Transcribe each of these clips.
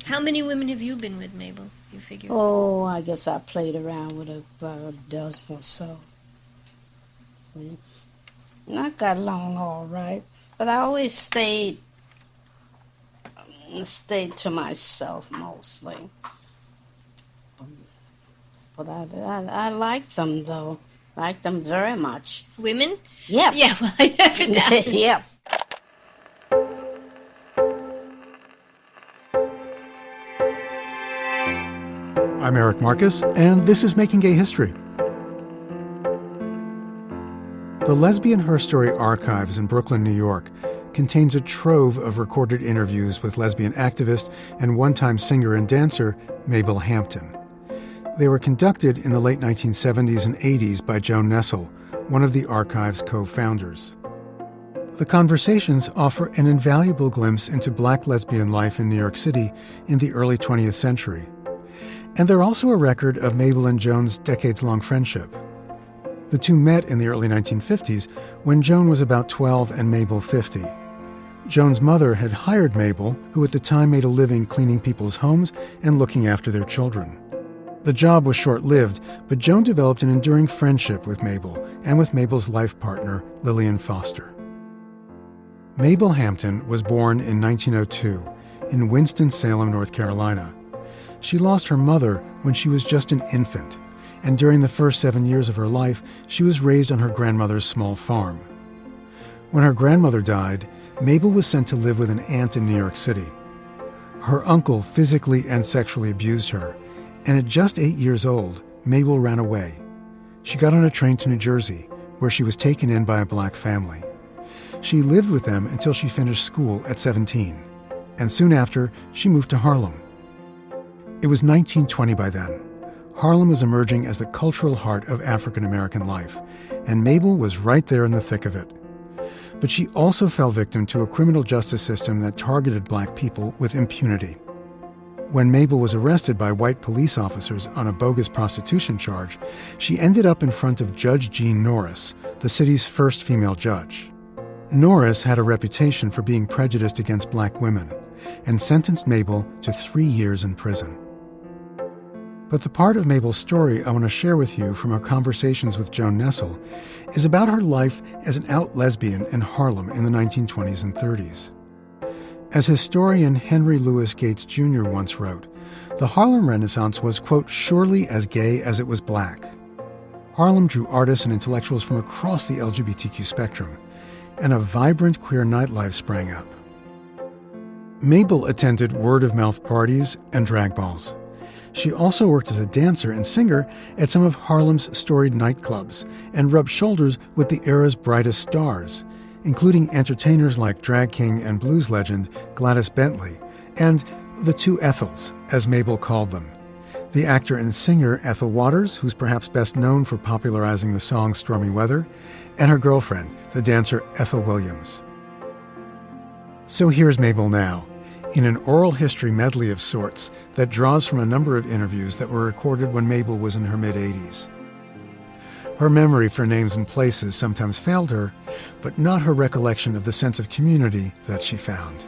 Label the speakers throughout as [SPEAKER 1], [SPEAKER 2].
[SPEAKER 1] How many women have you been with, Mabel, you figure?
[SPEAKER 2] Oh, I guess I played around with about a dozen or so. And I got along all right, but I always stayed to myself mostly. But I liked them, though. Liked them very much.
[SPEAKER 1] Women?
[SPEAKER 2] Yep.
[SPEAKER 1] Yeah, well, I never doubted.
[SPEAKER 2] Yep.
[SPEAKER 3] I'm Eric Marcus, and this is Making Gay History. The Lesbian Herstory Archives in Brooklyn, New York, contains a trove of recorded interviews with lesbian activist and one-time singer and dancer Mabel Hampton. They were conducted in the late 1970s and 80s by Joan Nessel, one of the archive's co-founders. The conversations offer an invaluable glimpse into Black lesbian life in New York City in the early 20th century. And they're also a record of Mabel and Joan's decades-long friendship. The two met in the early 1950s when Joan was about 12 and Mabel 50. Joan's mother had hired Mabel, who at the time made a living cleaning people's homes and looking after their children. The job was short-lived, but Joan developed an enduring friendship with Mabel and with Mabel's life partner, Lillian Foster. Mabel Hampton was born in 1902 in Winston-Salem, North Carolina. She lost her mother when she was just an infant, and during the first 7 years of her life, she was raised on her grandmother's small farm. When her grandmother died, Mabel was sent to live with an aunt in New York City. Her uncle physically and sexually abused her, and at just 8 years old, Mabel ran away. She got on a train to New Jersey, where she was taken in by a Black family. She lived with them until she finished school at 17, and soon after, she moved to Harlem. It was 1920 by then. Harlem was emerging as the cultural heart of African American life, and Mabel was right there in the thick of it. But she also fell victim to a criminal justice system that targeted Black people with impunity. When Mabel was arrested by white police officers on a bogus prostitution charge, she ended up in front of Judge Jean Norris, the city's first female judge. Norris had a reputation for being prejudiced against Black women and sentenced Mabel to 3 years in prison. But the part of Mabel's story I want to share with you from our conversations with Joan Nessel is about her life as an out lesbian in Harlem in the 1920s and 30s. As historian Henry Louis Gates Jr. once wrote, the Harlem Renaissance was, quote, surely as gay as it was Black. Harlem drew artists and intellectuals from across the LGBTQ spectrum, and a vibrant queer nightlife sprang up. Mabel attended word-of-mouth parties and drag balls. She also worked as a dancer and singer at some of Harlem's storied nightclubs and rubbed shoulders with the era's brightest stars, including entertainers like drag king and blues legend Gladys Bentley, and the two Ethels, as Mabel called them. The actor and singer Ethel Waters, who's perhaps best known for popularizing the song Stormy Weather, and her girlfriend, the dancer Ethel Williams. So here's Mabel now, in an oral history medley of sorts that draws from a number of interviews that were recorded when Mabel was in her mid-80s. Her memory for names and places sometimes failed her, but not her recollection of the sense of community that she found.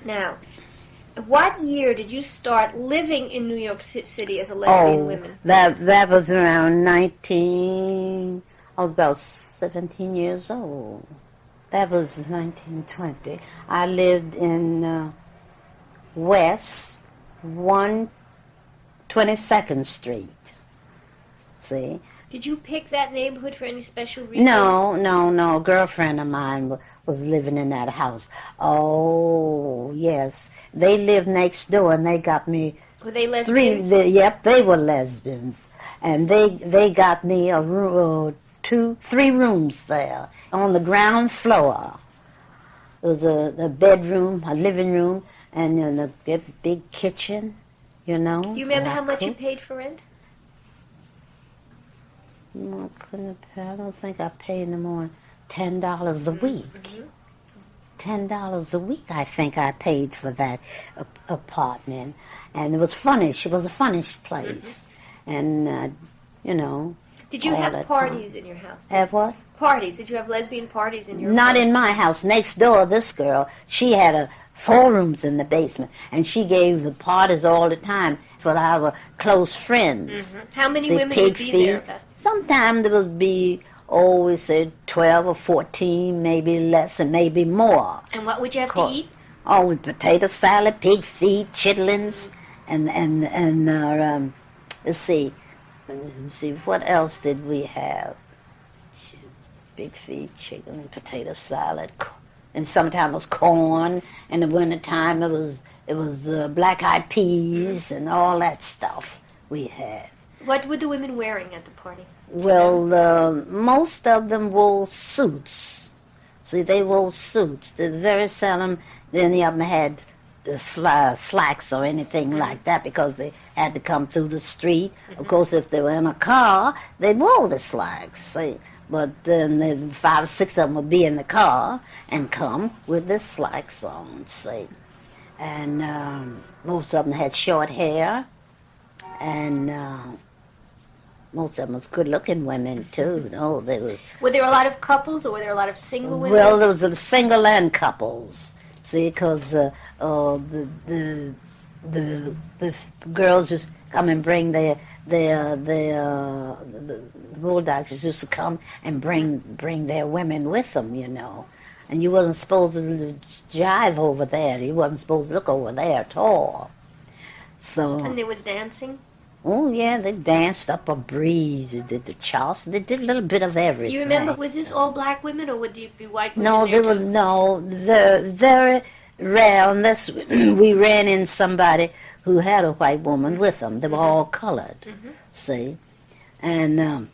[SPEAKER 1] Now, what year did you start living in New York City as a lesbian woman?
[SPEAKER 2] That was around I was about 17 years old. That was 1920. I lived in West 122nd Street. See?
[SPEAKER 1] Did you pick that neighborhood for any special reason?
[SPEAKER 2] No. A girlfriend of mine was living in that house. Oh, yes. They lived next door, and they got me...
[SPEAKER 1] Were they lesbians?
[SPEAKER 2] Yep, they were lesbians. And they got me a room, 3 rooms there. On the ground floor, there was a bedroom, a living room, and a big kitchen, you know.
[SPEAKER 1] Do you remember how much you paid for rent?
[SPEAKER 2] No, I don't think I paid no more than $10 a week. $10 a week, I think I paid for that apartment. And it was furnished. It was a furnished place. And, you know.
[SPEAKER 1] Did you have parties in your house?
[SPEAKER 2] Have what?
[SPEAKER 1] parties? Did you have lesbian parties in your
[SPEAKER 2] Not
[SPEAKER 1] apartment?
[SPEAKER 2] in my house. Next door, this girl, she had 4 rooms in the basement, and she gave the parties all the time for our close friends.
[SPEAKER 1] Mm-hmm. How many
[SPEAKER 2] See,
[SPEAKER 1] women
[SPEAKER 2] pig
[SPEAKER 1] would be there?
[SPEAKER 2] feet. Sometimes there would be, we said 12 or 14, maybe less, and maybe more.
[SPEAKER 1] And what would you have to eat?
[SPEAKER 2] Oh, with potato salad, pig feet, chitlins, and let's see, what else did we have? Pig feet, chicken, potato salad, and sometimes it was corn. In the wintertime, it was black-eyed peas and all that stuff we had.
[SPEAKER 1] What were the women wearing at the party?
[SPEAKER 2] Well, most of them wore suits. See, they wore suits. They very seldom any of them had the slacks or anything like that because they had to come through the street. Of course, if they were in a car, they wore the slacks. See? But then 5 or 6 of them would be in the car and come with the slacks on, see. And most of them had short hair, and most of them was good-looking women, too. No, they was...
[SPEAKER 1] Were there a lot of couples, or were there a lot of single women?
[SPEAKER 2] Well, there was single and couples. See, because the girls just come and bring the bulldogs used to come and bring their women with them, you know. And you wasn't supposed to jive over there. You wasn't supposed to look over there at all. So.
[SPEAKER 1] And there was dancing?
[SPEAKER 2] Oh, yeah, they danced up a breeze. They did the Charleston. They did a little bit of everything.
[SPEAKER 1] Do you remember, was this all black women, or would you be white women?
[SPEAKER 2] No, there were very rare, unless we ran in somebody who had a white woman with them. They were all colored, see. And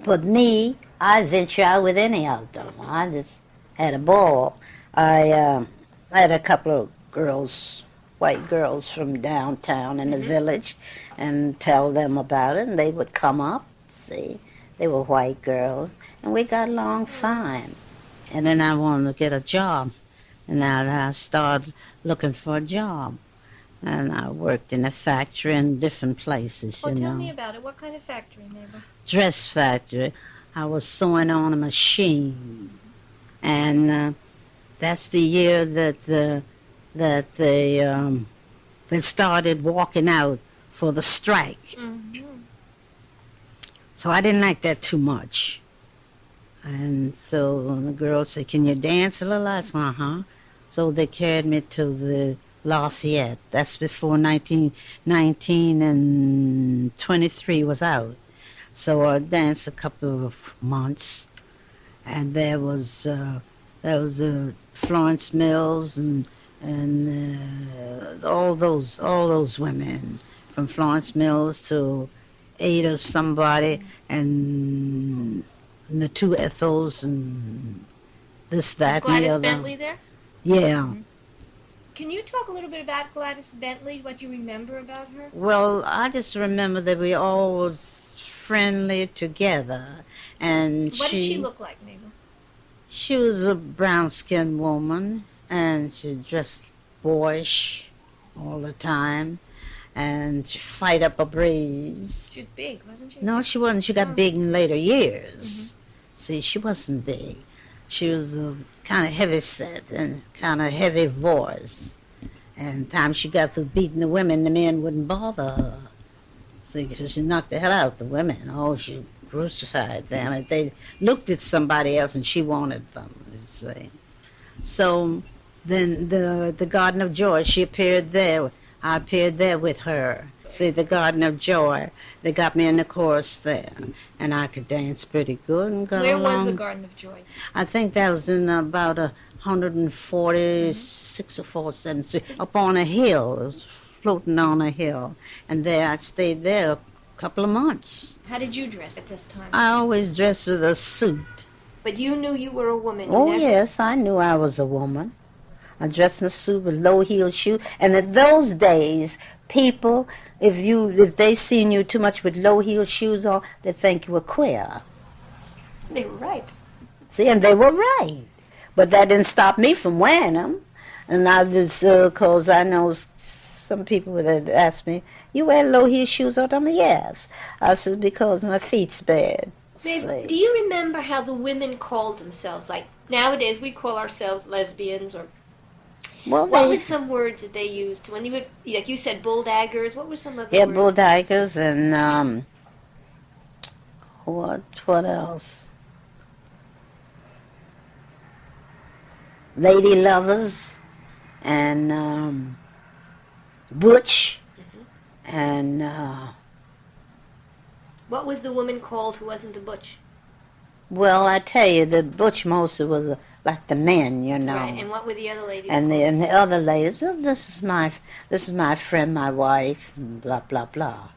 [SPEAKER 2] but me, I venture out with any of them. I just had a ball. I had a couple of girls, white girls from downtown in the village, and tell them about it, and they would come up, see. They were white girls, and we got along fine. And then I wanted to get a job, and I started looking for a job. And I worked in a factory in different places, you know.
[SPEAKER 1] Tell me about it. What kind of factory, Mabel?
[SPEAKER 2] Dress factory. I was sewing on a machine. And that's the year that they started walking out for the strike. Mm-hmm. So I didn't like that too much. And so the girls said, "Can you dance a little?" I said, "Uh-huh." So they carried me to the Lafayette. That's before 1919 and 23 was out. So I danced a couple of months, and there was Florence Mills and all those women, from Florence Mills to Ada somebody, and the 2 Ethels and this, that,
[SPEAKER 1] was
[SPEAKER 2] and the
[SPEAKER 1] Gladys
[SPEAKER 2] other.
[SPEAKER 1] Bentley there?
[SPEAKER 2] Yeah.
[SPEAKER 1] Mm-hmm. Can you talk a little bit about Gladys Bentley, what you remember about her?
[SPEAKER 2] Well, I just remember that we all was friendly together. And
[SPEAKER 1] what did she look like, Mabel?
[SPEAKER 2] She was a brown-skinned woman, and she dressed boyish all the time, and she fight up a breeze.
[SPEAKER 1] She was big, wasn't she?
[SPEAKER 2] No, she wasn't. She got big in later years. Mm-hmm. See, she wasn't big. She was kind of heavy set and kind of heavy voice. And time she got through beating the women, the men wouldn't bother her. See, she knocked the hell out of the women. Oh, she crucified them. And they looked at somebody else and she wanted them, you see. So then the Garden of Joy, she appeared there. I appeared there with her. See, the Garden of Joy, they got me in the chorus there, and I could dance pretty good and got
[SPEAKER 1] Where
[SPEAKER 2] along.
[SPEAKER 1] was the Garden of Joy?
[SPEAKER 2] I think that was in about 146 or 47 Street, up on a hill. It was floating on a hill, and there I stayed there a couple of months.
[SPEAKER 1] How did you dress at this time?
[SPEAKER 2] I always dressed with a suit.
[SPEAKER 1] But you knew you were a woman.
[SPEAKER 2] Oh, yes, I knew I was a woman. I dressed in a suit with low-heeled shoes, and in those days, people, if they seen you too much with low-heeled shoes on, they think you were queer.
[SPEAKER 1] They were right.
[SPEAKER 2] See, and they were right. But that didn't stop me from wearing them. And I just, because I know some people that ask me, "You wear low-heeled shoes all the time?" Yes. I said, "Because my feet's bad."
[SPEAKER 1] Babe, do you remember how the women called themselves? Like nowadays, we call ourselves lesbians, or
[SPEAKER 2] Well,
[SPEAKER 1] what were some words that they used when you would, like you said, bull daggers? What were some other
[SPEAKER 2] yeah,
[SPEAKER 1] words?
[SPEAKER 2] bull daggers and what else? Lady lovers and butch and
[SPEAKER 1] What was the woman called who wasn't the butch?
[SPEAKER 2] well, I tell you, the butch mostly was like the men, you know.
[SPEAKER 1] Right, and what were the other ladies
[SPEAKER 2] And
[SPEAKER 1] called?
[SPEAKER 2] the other ladies, "Oh, this is my friend, my wife, and blah blah blah."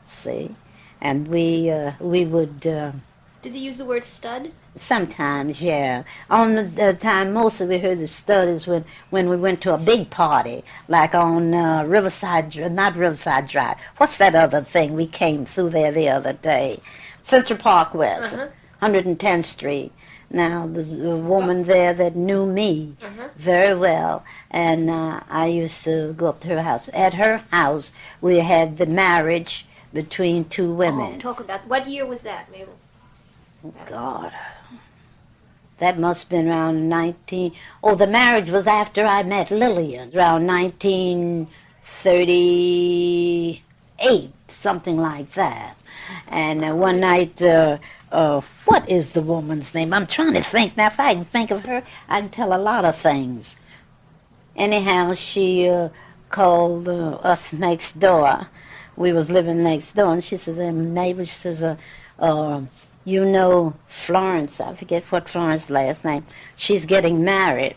[SPEAKER 2] See, and we would
[SPEAKER 1] Did they use the word stud?
[SPEAKER 2] sometimes, yeah. On the time, mostly we heard the studies when we went to a big party, like on not Riverside Drive. What's that other thing? We came through there the other day, Central Park West, 110th Street. Now, there's a woman there that knew me very well, and I used to go up to her house. At her house, we had the marriage between two women.
[SPEAKER 1] Oh, talk about, what year was that, Mabel?
[SPEAKER 2] Oh, God. That must have been around 19... Oh, the marriage was after I met Lillian, around 1938, something like that. And one night... what is the woman's name? I'm trying to think. Now, if I can think of her, I can tell a lot of things. Anyhow, she called us next door. We was living next door, and she says, neighbor, she says, you know Florence, I forget what Florence's last name, she's getting married.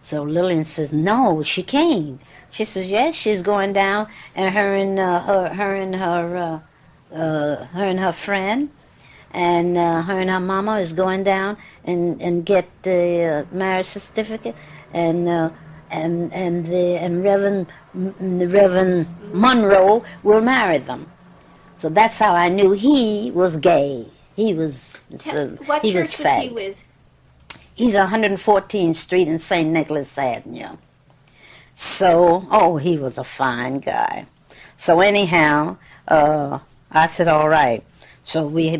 [SPEAKER 2] So Lillian says, no, she can't. She says, yes, she's going down, and her and her friend, and her and her mama is going down and get the marriage certificate, and Reverend Monroe will marry them. So that's how I knew he was gay. He was.
[SPEAKER 1] What
[SPEAKER 2] he
[SPEAKER 1] church was he with?
[SPEAKER 2] He's 114th Street in St. Nicholas Avenue. So, he was a fine guy. So anyhow, I said, all right. So we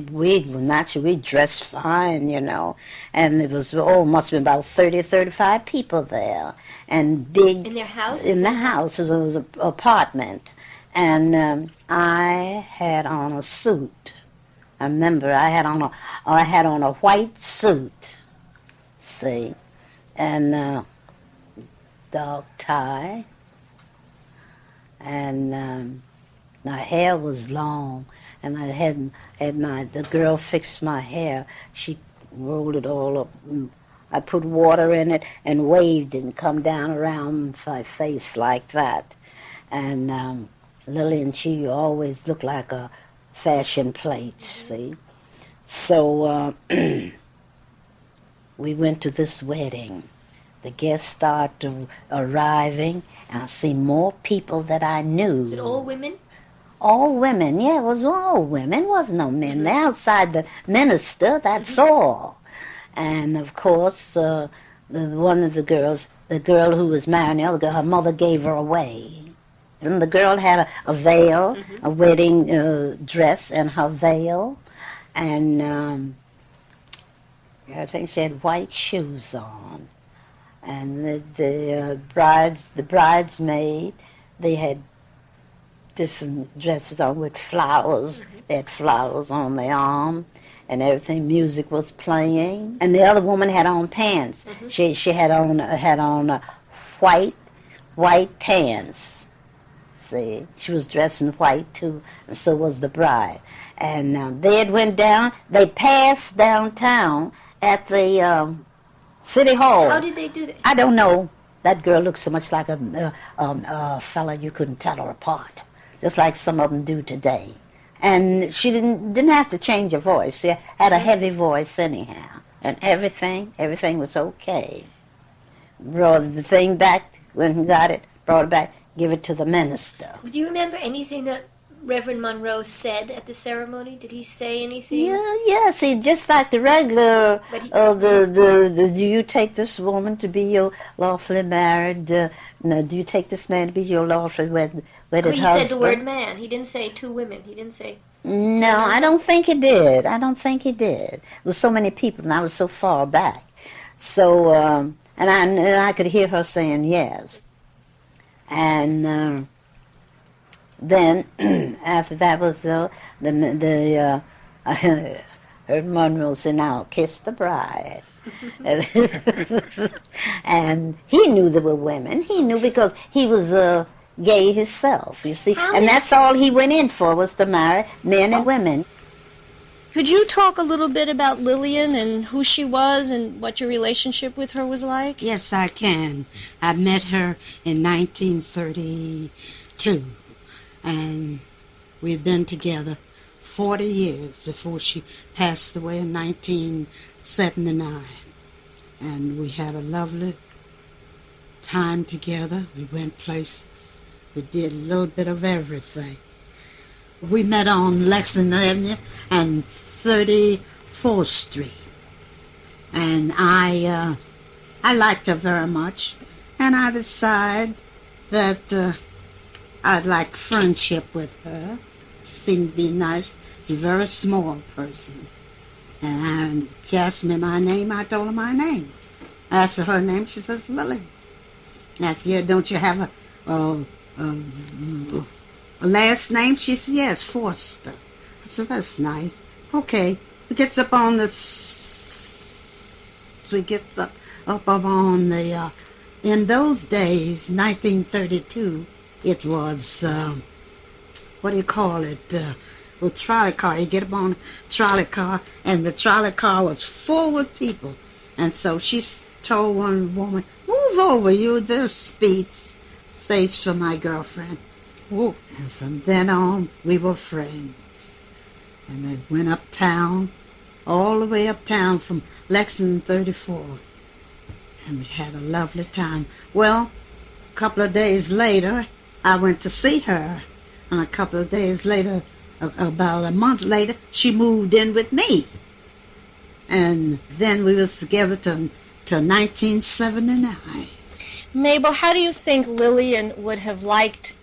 [SPEAKER 2] dressed fine, you know, and it was, must have been about 30 or 35 people there, and big.
[SPEAKER 1] In their house?
[SPEAKER 2] In the house, it was an apartment, and I had on a suit. I remember I had on a white suit, see, and dog tie, and my hair was long. And I had the girl fixed my hair. She rolled it all up. I put water in it and waved it and come down around my face like that. And Lillian, she always looked like a fashion plate, see. So we went to this wedding. The guests started arriving, and I see more people that I knew.
[SPEAKER 1] Was it all women?
[SPEAKER 2] All women, yeah, it was all women. It wasn't no men. They're outside the minister, that's all. And, of course, one of the girls, the girl who was marrying the other girl, her mother gave her away. And the girl had a veil, a wedding dress and her veil. And I think she had white shoes on. And the bridesmaid, they had different dresses on with flowers. They had flowers on their arm and everything. Music was playing, and the other woman had on pants. She had on white pants. See, she was dressed in white too, and so was the bride. And they had went down. They passed downtown at the city hall.
[SPEAKER 1] How did they do that?
[SPEAKER 2] I don't know. That girl looked so much like a fella you couldn't tell her apart, just like some of them do today. And she didn't have to change her voice. She had a heavy voice anyhow, and everything was okay. Brought the thing back when he got it. Brought it back. Give it to the minister.
[SPEAKER 1] Do you remember anything that Reverend Monroe said at the ceremony? Did he say anything?
[SPEAKER 2] Yes, he just like the regular. Do you take this woman to be your lawfully married? No, do you take this man to be your lawfully wedded
[SPEAKER 1] he
[SPEAKER 2] husband?
[SPEAKER 1] said the word man. He didn't say two women. He didn't say.
[SPEAKER 2] No, I don't think he did. I don't think he did. There was so many people, and I was so far back. So, and I could hear her saying yes. And then after that was Herb Monroe said, "Now kiss the bride." And he knew there were women. He knew because he was gay himself, you see. And that's all he went in for, was to marry men and women.
[SPEAKER 1] Could you talk a little bit about Lillian and who she was and what your relationship with her was like?
[SPEAKER 4] Yes, I can. I met her in 1932, and we've been together 40 years before she passed away in 1979. And we had a lovely time together. We went places. We did a little bit of everything. We met on Lexington Avenue and 34th Street. And I liked her very much. And I decided that I'd like friendship with her. She seemed to be nice. She's a very small person. And she asked me my name. I told her my name. I asked her name. She says, Lily. I said, yeah, don't you have a last name? She said, yes, Forster. I said, that's nice. Okay. We gets up on the, in those days, 1932, it was, what do you call it? A trolley car. You get up on a trolley car, and the trolley car was full with people. And so she told one woman, move over, there's space for my girlfriend. Ooh. And from then on, we were friends. And they went uptown, all the way uptown from Lexington 34. And we had a lovely time. Well, a couple of days later, I went to see her. And a couple of days later, about a month later, she moved in with me. And then we was together till 1979.
[SPEAKER 1] Mabel, how do you think Lillian would have liked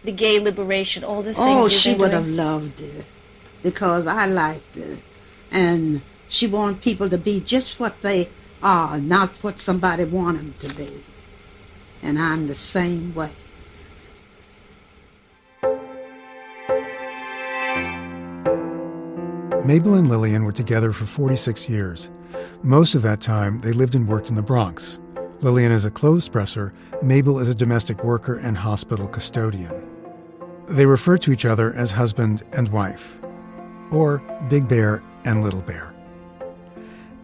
[SPEAKER 1] the gay liberation, all the things
[SPEAKER 4] Oh, she would have loved it, because I liked it. And she wanted people to be just what they are, not what somebody wanted them to be. And I'm the same way.
[SPEAKER 3] Mabel and Lillian were together for 46 years. Most of that time, they lived and worked in the Bronx. Lillian is a clothes presser, Mabel is a domestic worker and hospital custodian. They refer to each other as husband and wife, or Big Bear and Little Bear.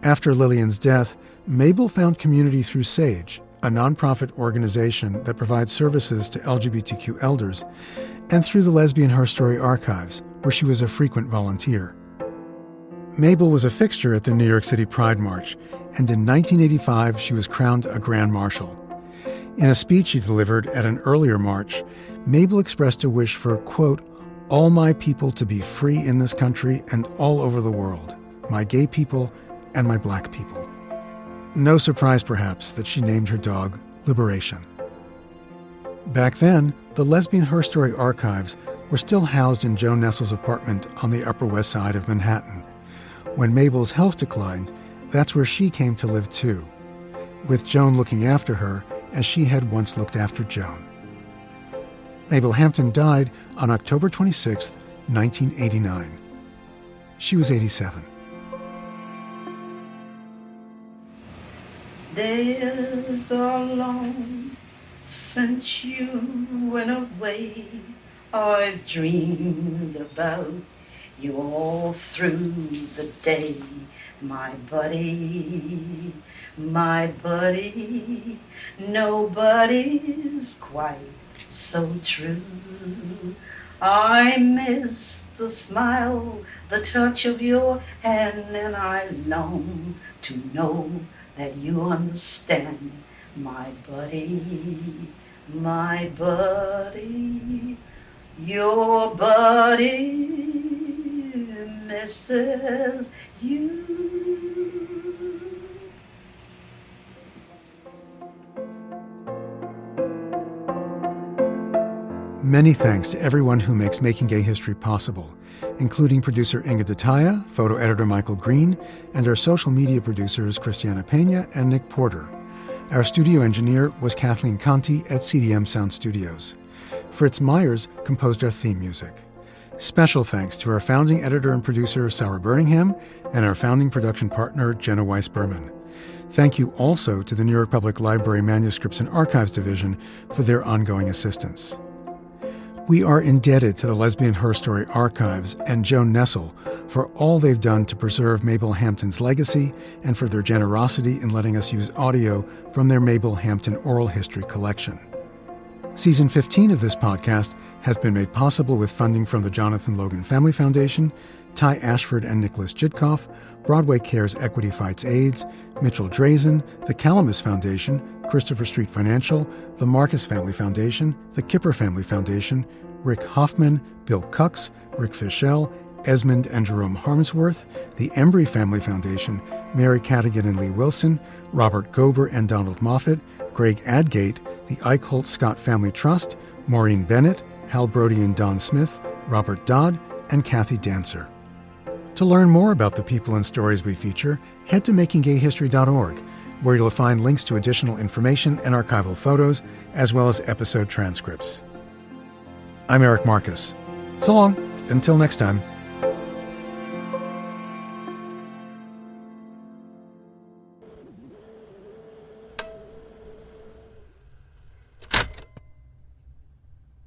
[SPEAKER 3] After Lillian's death, Mabel found community through SAGE, a nonprofit organization that provides services to LGBTQ elders, and through the Lesbian Herstory Archives, where she was a frequent volunteer. Mabel was a fixture at the New York City Pride March, and in 1985 she was crowned a Grand Marshal. In a speech she delivered at an earlier march, Mabel expressed a wish for, quote, all my people to be free in this country and all over the world, my gay people and my black people. No surprise, perhaps, that she named her dog Liberation. Back then, the Lesbian Herstory Archives were still housed in Joan Nessel's apartment on the Upper West Side of Manhattan. When Mabel's health declined, that's where she came to live too, with Joan looking after her as she had once looked after Joan. Mabel Hampton died on October 26, 1989. She was 87.
[SPEAKER 4] Days are long since you went away. I've dreamed about you all through the day, my buddy, my buddy. Nobody's quite so true. I miss the smile, the touch of your hand, and I long to know that you understand, my buddy, my buddy. Your buddy misses you.
[SPEAKER 3] Many thanks to everyone who makes Making Gay History possible, including producer Inga Detaya, photo editor Michael Green, and our social media producers Christiana Pena and Nick Porter. Our studio engineer was Kathleen Conti at CDM Sound Studios. Fritz Myers composed our theme music. Special thanks to our founding editor and producer Sarah Birmingham and our founding production partner Jenna Weiss-Berman. Thank you also to the New York Public Library Manuscripts and Archives Division for their ongoing assistance. We are indebted to the Lesbian Herstory Archives and Joan Nessel for all they've done to preserve Mabel Hampton's legacy and for their generosity in letting us use audio from their Mabel Hampton oral history collection. Season 15 of this podcast has been made possible with funding from the Jonathan Logan Family Foundation, Ty Ashford and Nicholas Jitkoff, Broadway Cares Equity Fights AIDS, Mitchell Drazen, the Calamus Foundation, Christopher Street Financial, the Marcus Family Foundation, the Kipper Family Foundation, Rick Hoffman, Bill Cux, Rick Fischel, Esmond and Jerome Harmsworth, the Embry Family Foundation, Mary Cadigan and Lee Wilson, Robert Gober and Donald Moffat, Greg Adgate, the Eichholt Scott Family Trust, Maureen Bennett, Hal Brody and Don Smith, Robert Dodd, and Kathy Dancer. To learn more about the people and stories we feature, head to makinggayhistory.org, where you'll find links to additional information and archival photos, as well as episode transcripts. I'm Eric Marcus. So long, until next time.